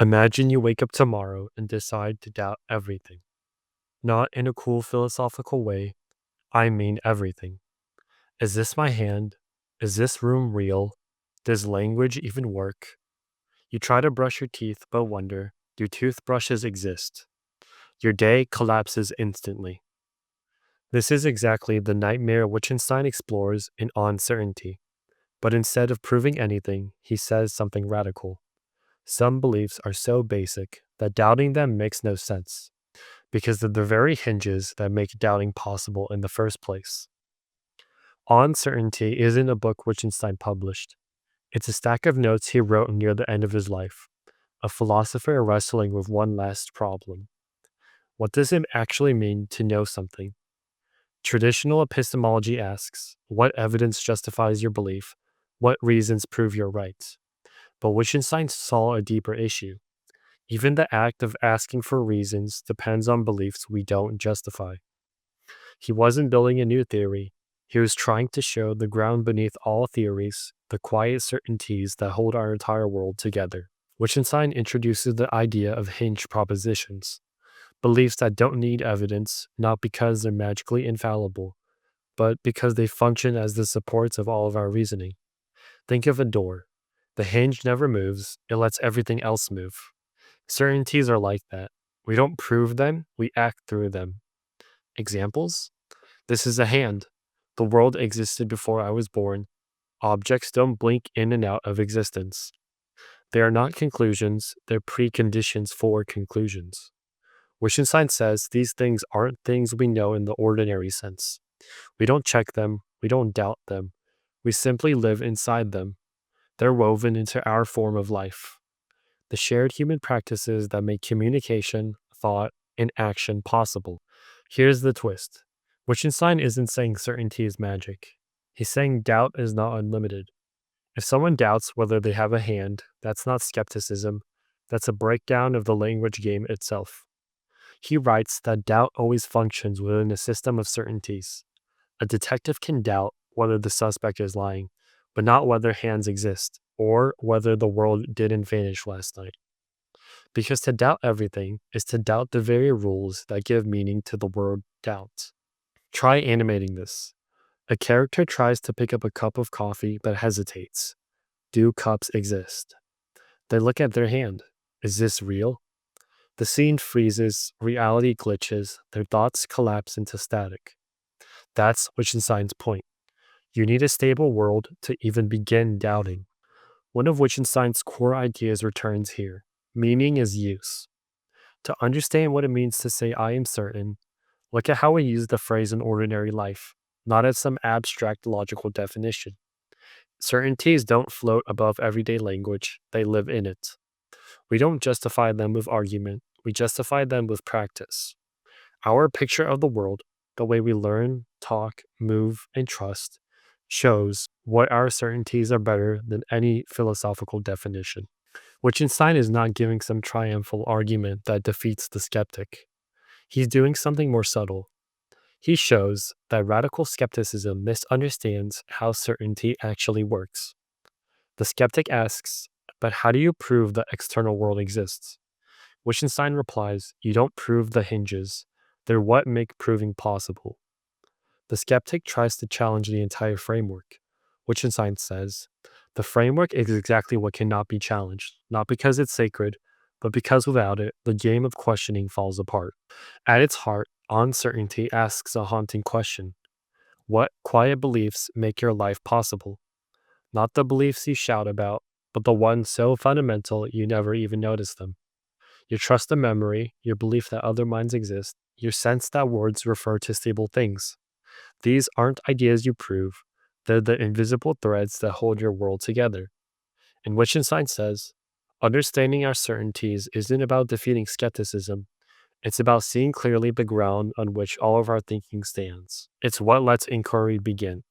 Imagine you wake up tomorrow and decide to doubt everything. Not in a cool philosophical way, I mean everything. Is this my hand? Is this room real? Does language even work? You try to brush your teeth but wonder, do toothbrushes exist? Your day collapses instantly. This is exactly the nightmare Wittgenstein explores in Uncertainty. But instead of proving anything, he says something radical. Some beliefs are so basic that doubting them makes no sense, because they're the very hinges that make doubting possible in the first place. Uncertainty isn't a book Wittgenstein published. It's a stack of notes he wrote near the end of his life, a philosopher wrestling with one last problem. What does it actually mean to know something? Traditional epistemology asks, what evidence justifies your belief? What reasons prove you're right? But Wittgenstein saw a deeper issue. Even the act of asking for reasons depends on beliefs we don't justify. He wasn't building a new theory. He was trying to show the ground beneath all theories, the quiet certainties that hold our entire world together. Wittgenstein introduces the idea of Hinge propositions, beliefs that don't need evidence, not because they're magically infallible, but because they function as the supports of all of our reasoning. Think of a door. The hinge never moves, it lets everything else move. Certainties are like that. We don't prove them, we act through them. Examples? This is a hand. The world existed before I was born. Objects don't blink in and out of existence. They are not conclusions, they're preconditions for conclusions. Wittgenstein says these things aren't things we know in the ordinary sense. We don't check them, we don't doubt them. We simply live inside them. They're woven into our form of life. The shared human practices that make communication, thought, and action possible. Here's the twist. Wittgenstein isn't saying certainty is magic. He's saying doubt is not unlimited. If someone doubts whether they have a hand, that's not skepticism. That's a breakdown of the language game itself. He writes that doubt always functions within a system of certainties. A detective can doubt whether the suspect is lying, but not whether hands exist, or whether the world didn't vanish last night. Because to doubt everything is to doubt the very rules that give meaning to the word doubt. Try animating this. A character tries to pick up a cup of coffee but hesitates. Do cups exist? They look at their hand. Is this real? The scene freezes, reality glitches, their thoughts collapse into static. That's Wittgenstein's point. You need a stable world to even begin doubting. One of Wittgenstein's core ideas returns here. Meaning is use. To understand what it means to say I am certain, look at how we use the phrase in ordinary life, not as some abstract logical definition. Certainties don't float above everyday language, they live in it. We don't justify them with argument, we justify them with practice. Our picture of the world, the way we learn, talk, move, and trust, shows what our certainties are better than any philosophical definition. Wittgenstein is not giving some triumphal argument that defeats the skeptic. He's doing something more subtle. He shows that radical skepticism misunderstands how certainty actually works. The skeptic asks, but how do you prove the external world exists? Wittgenstein replies, you don't prove the hinges. They're what make proving possible. The skeptic tries to challenge the entire framework. Wittgenstein says, the framework is exactly what cannot be challenged, not because it's sacred, but because without it, the game of questioning falls apart. At its heart, uncertainty asks a haunting question. What quiet beliefs make your life possible? Not the beliefs you shout about, but the ones so fundamental you never even notice them. Your trust in memory, your belief that other minds exist, your sense that words refer to stable things. These aren't ideas you prove, they're the invisible threads that hold your world together. And Wittgenstein says, understanding our certainties isn't about defeating skepticism, it's about seeing clearly the ground on which all of our thinking stands. It's what lets inquiry begin.